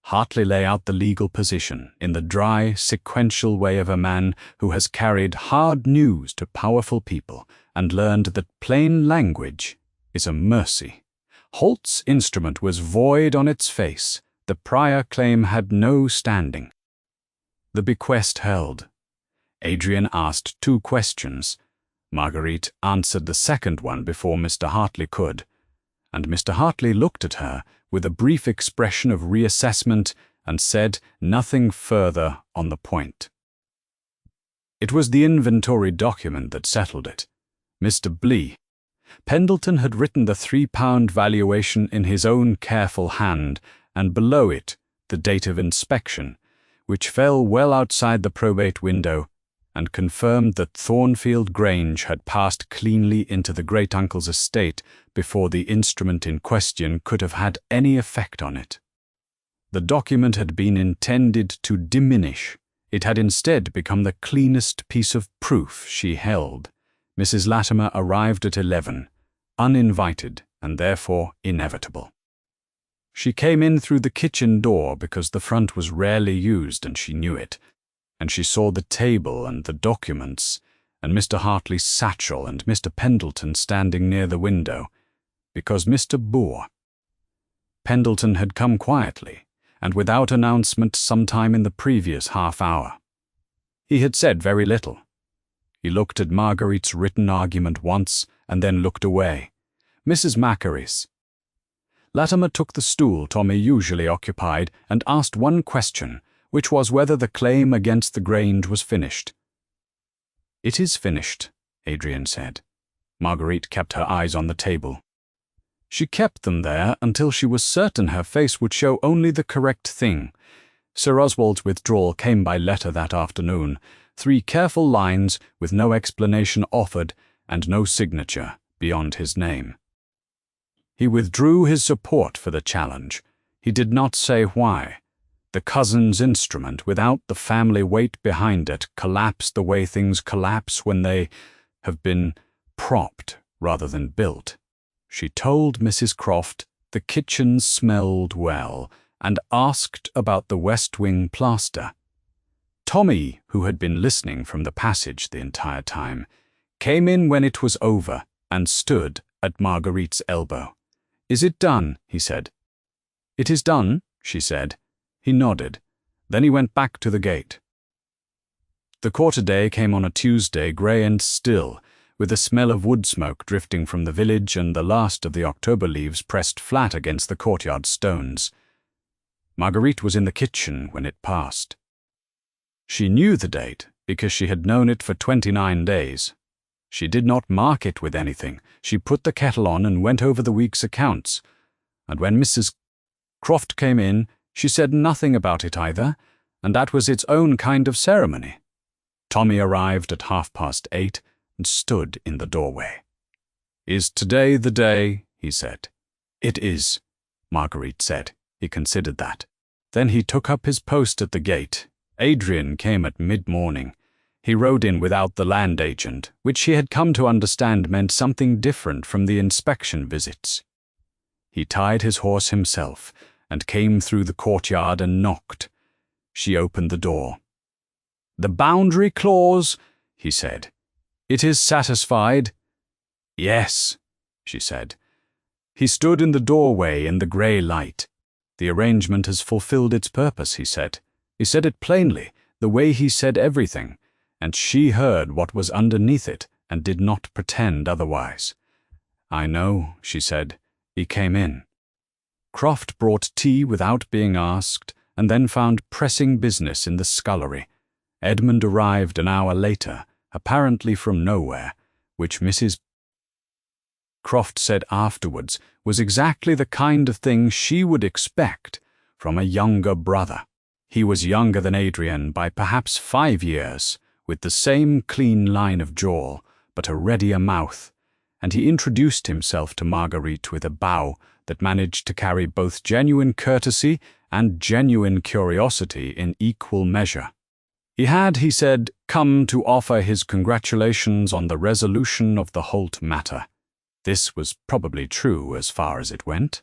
Hartley lay out the legal position in the dry, sequential way of a man who has carried hard news to powerful people and learned that plain language is a mercy. Holt's instrument was void on its face. The prior claim had no standing. The bequest held. Adrian asked 2 questions. Marguerite answered the second one before Mr. Hartley could, and Mr. Hartley looked at her with a brief expression of reassessment and said nothing further on the point. It was the inventory document that settled it. Mr. Blee. Pendleton had written the £3 valuation in his own careful hand, and below it the date of inspection, which fell well outside the probate window, and confirmed that Thornfield Grange had passed cleanly into the great-uncle's estate before the instrument in question could have had any effect on it. The document had been intended to diminish. It had instead become the cleanest piece of proof she held. Mrs. Latimer arrived at 11, uninvited and therefore inevitable. She came in through the kitchen door because the front was rarely used and she knew it, and she saw the table and the documents and Mr. Hartley's satchel and Mr. Pendleton standing near the window, because Mr. Pendleton had come quietly and without announcement sometime in the previous half hour. He had said very little. He looked at Marguerite's written argument once and then looked away. Mrs. Mackerys. Latimer took the stool Tommy usually occupied and asked one question, which was whether the claim against the Grange was finished. It is finished, Adrian said. Marguerite kept her eyes on the table. She kept them there until she was certain her face would show only the correct thing. Sir Oswald's withdrawal came by letter that afternoon, 3 careful lines with no explanation offered and no signature beyond his name. He withdrew his support for the challenge. He did not say why. The cousin's instrument, without the family weight behind it, collapsed the way things collapse when they have been propped rather than built. She told Mrs. Croft the kitchen smelled well and asked about the west wing plaster. Tommy, who had been listening from the passage the entire time, came in when it was over and stood at Marguerite's elbow. "Is it done?" he said. "It is done," she said. He nodded. Then he went back to the gate. The quarter-day came on a Tuesday, grey and still, with the smell of wood smoke drifting from the village and the last of the October leaves pressed flat against the courtyard stones. Marguerite was in the kitchen when it passed. She knew the date because she had known it for 29 days. She did not mark it with anything. She put the kettle on and went over the week's accounts. and when Mrs. Croft came in, she said nothing about it either, and that was its own kind of ceremony. Tommy arrived at 8:30 and stood in the doorway. "Is today the day?" he said. "It is," Marguerite said. He considered that. Then he took up his post at the gate. Adrian came at mid-morning. He rode in without the land agent, which he had come to understand meant something different from the inspection visits. He tied his horse himself and came through the courtyard and knocked. She opened the door. "The boundary clause," he said. "It is satisfied." "Yes," she said. He stood in the doorway in the grey light. "The arrangement has fulfilled its purpose," he said. He said it plainly, the way he said everything, and she heard what was underneath it and did not pretend otherwise. "I know," she said. He came in. Croft brought tea without being asked, and then found pressing business in the scullery. Edmund arrived an hour later, apparently from nowhere, which Mrs. Croft said afterwards was exactly the kind of thing she would expect from a younger brother. He was younger than Adrian by perhaps 5 years, with the same clean line of jaw, but a readier mouth, and he introduced himself to Marguerite with a bow that managed to carry both genuine courtesy and genuine curiosity in equal measure. He had, he said, come to offer his congratulations on the resolution of the Holt matter. This was probably true as far as it went.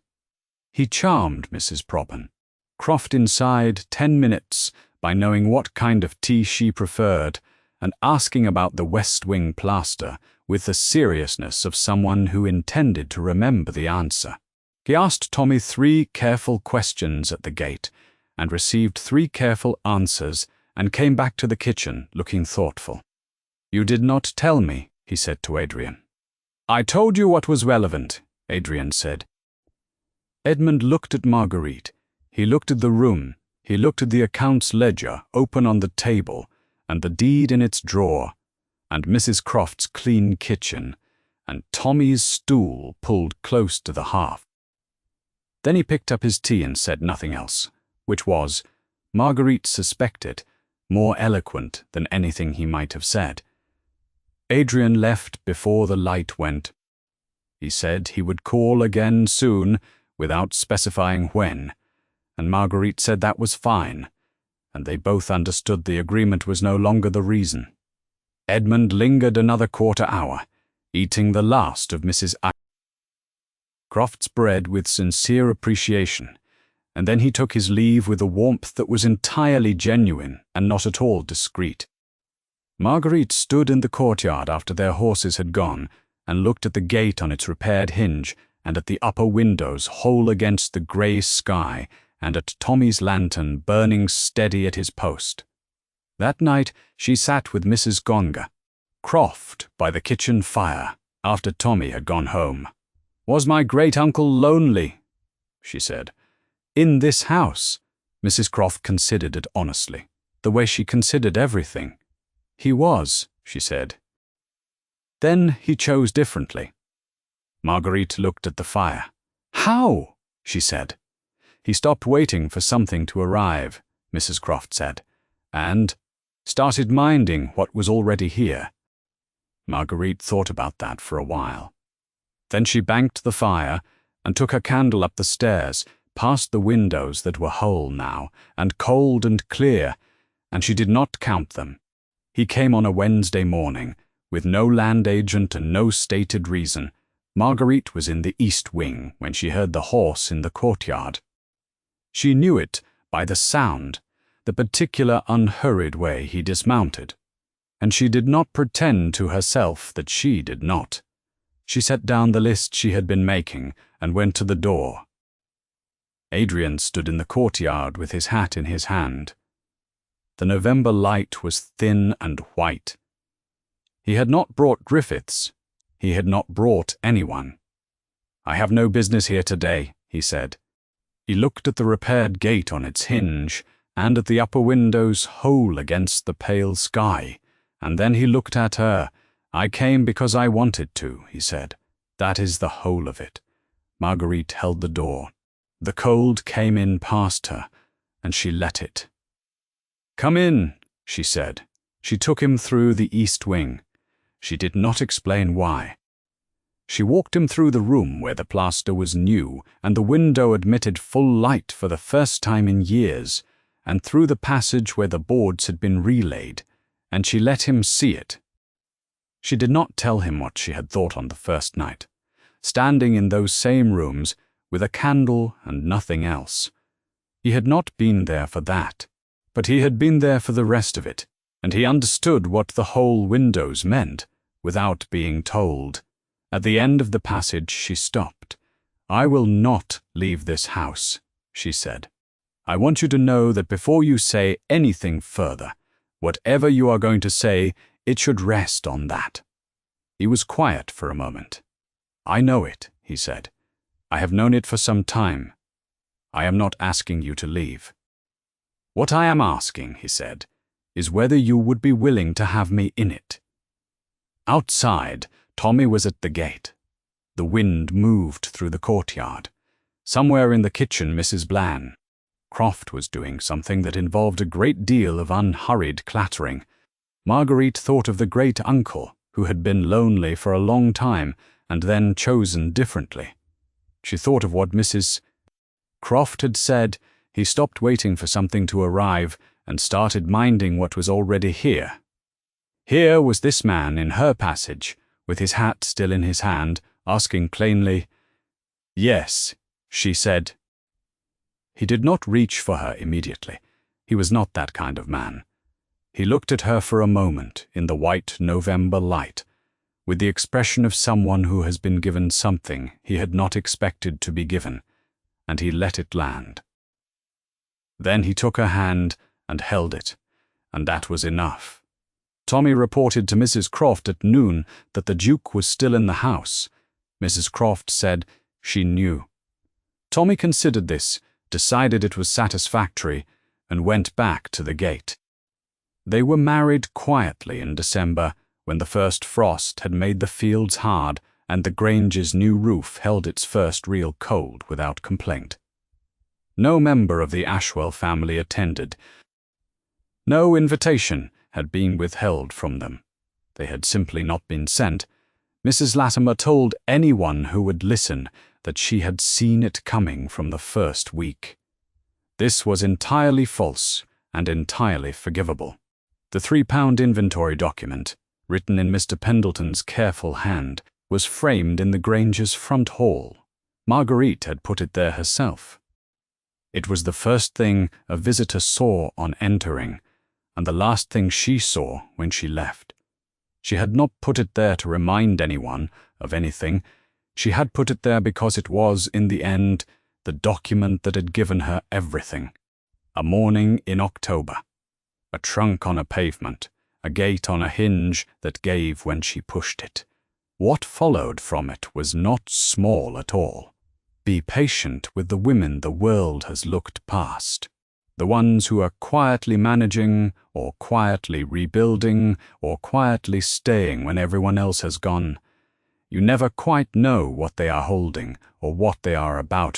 He charmed Mrs. Probban. Croft inside 10 minutes by knowing what kind of tea she preferred and asking about the West Wing plaster with the seriousness of someone who intended to remember the answer. He asked Tommy 3 careful questions at the gate and received 3 careful answers and came back to the kitchen looking thoughtful. "You did not tell me," he said to Adrian. "I told you what was relevant," Adrian said. Edmund looked at Marguerite. He looked at the room. He looked at the accounts ledger open on the table, and the deed in its drawer, and Mrs. Croft's clean kitchen, and Tommy's stool pulled close to the hearth. Then he picked up his tea and said nothing else, which was, Marguerite suspected, more eloquent than anything he might have said. Adrian left before the light went. He said he would call again soon, without specifying when, and Marguerite said that was fine, and they both understood the agreement was no longer the reason. Edmund lingered another quarter-hour, eating the last of Mrs. Croft's bread with sincere appreciation, and then he took his leave with a warmth that was entirely genuine and not at all discreet. Marguerite stood in the courtyard after their horses had gone and looked at the gate on its repaired hinge and at the upper windows whole against the grey sky and at Tommy's lantern burning steady at his post. That night she sat with Mrs. Gonger, Croft by the kitchen fire after Tommy had gone home. "Was my great-uncle lonely?" she said. "In this house?" Mrs. Croft considered it honestly, the way she considered everything. "He was," she said. "Then he chose differently." Marguerite looked at the fire. "How?" she said. "He stopped waiting for something to arrive," Mrs. Croft said, "and started minding what was already here." Marguerite thought about that for a while. Then she banked the fire and took her candle up the stairs, past the windows that were whole now, and cold and clear, and she did not count them. He came on a Wednesday morning, with no land agent and no stated reason. Marguerite was in the east wing when she heard the horse in the courtyard. She knew it by the sound, the particular unhurried way he dismounted, and she did not pretend to herself that she did not. She set down the list she had been making and went to the door. Adrian stood in the courtyard with his hat in his hand. The November light was thin and white. He had not brought Griffiths. He had not brought anyone. "I have no business here today," he said. He looked at the repaired gate on its hinge and at the upper windows whole against the pale sky, and then he looked at her. "I came because I wanted to," he said. "That is the whole of it." Marguerite held the door. The cold came in past her, and she let it. "Come in," she said. She took him through the east wing. She did not explain why. She walked him through the room where the plaster was new and the window admitted full light for the first time in years, and through the passage where the boards had been relaid, and she let him see it. She did not tell him what she had thought on the first night, standing in those same rooms with a candle and nothing else. He had not been there for that, but he had been there for the rest of it, and he understood what the whole windows meant without being told. At the end of the passage she stopped. "I will not leave this house," she said. "I want you to know that before you say anything further, whatever you are going to say, it should rest on that." He was quiet for a moment. "I know it," he said. "I have known it for some time. I am not asking you to leave." "What I am asking," he said, "is whether you would be willing to have me in it." Outside, Tommy was at the gate. The wind moved through the courtyard. Somewhere in the kitchen, Mrs. Croft was doing something that involved a great deal of unhurried clattering. Marguerite thought of the great-uncle, who had been lonely for a long time and then chosen differently. She thought of what Mrs. Croft had said. He stopped waiting for something to arrive and started minding what was already here. Here was this man in her passage, with his hat still in his hand, asking plainly. "Yes," she said. He did not reach for her immediately. He was not that kind of man. He looked at her for a moment in the white November light, with the expression of someone who has been given something he had not expected to be given, and he let it land. Then he took her hand and held it, and that was enough. Tommy reported to Mrs. Croft at noon that the Duke was still in the house. Mrs. Croft said she knew. Tommy considered this, decided it was satisfactory, and went back to the gate. They were married quietly in December, when the first frost had made the fields hard and the Grange's new roof held its first real cold without complaint. No member of the Ashwell family attended. No invitation had been withheld from them. They had simply not been sent. Mrs. Latimer told anyone who would listen that she had seen it coming from the first week. This was entirely false and entirely forgivable. The £3 inventory document, written in Mr. Pendleton's careful hand, was framed in the Grange's front hall. Marguerite had put it there herself. It was the first thing a visitor saw on entering, and the last thing she saw when she left. She had not put it there to remind anyone of anything. She had put it there because it was, in the end, the document that had given her everything. A morning in October. A trunk on a pavement. A gate on a hinge that gave when she pushed it. What followed from it was not small at all. Be patient with the women the world has looked past. The ones who are quietly managing, or quietly rebuilding, or quietly staying when everyone else has gone. You never quite know what they are holding, or what they are about